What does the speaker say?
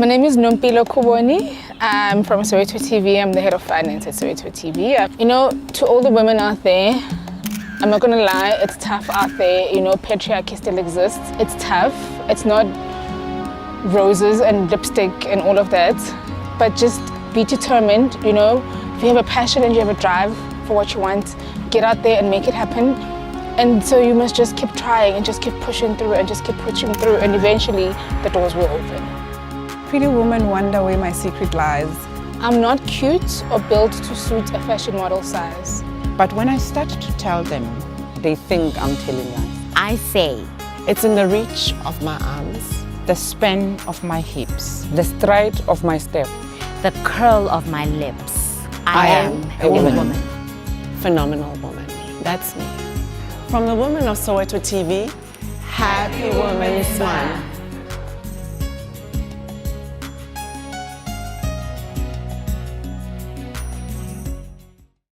My name is Nompilo Khuboni. I'm from Soweto TV. I'm the head of finance at Soweto TV. You know, to all the women out there, I'm not gonna lie, it's tough out there. You know, patriarchy still exists. It's tough. It's not roses and lipstick and all of that, but just be determined. You know, if you have a passion and you have a drive for what you want, get out there and make it happen. And so you must just keep trying and just keep pushing through and just keep pushing through, and eventually the doors will open. Pretty women wonder where my secret lies. I'm not cute or built to suit a fashion model size. But when I start to tell them, they think I'm telling lies. I say, it's in the reach of my arms, the span of my hips, the stride of my step. the curl of my lips. I am a woman. Phenomenal woman. That's me. From the women of Soweto TV, Happy Women's Month.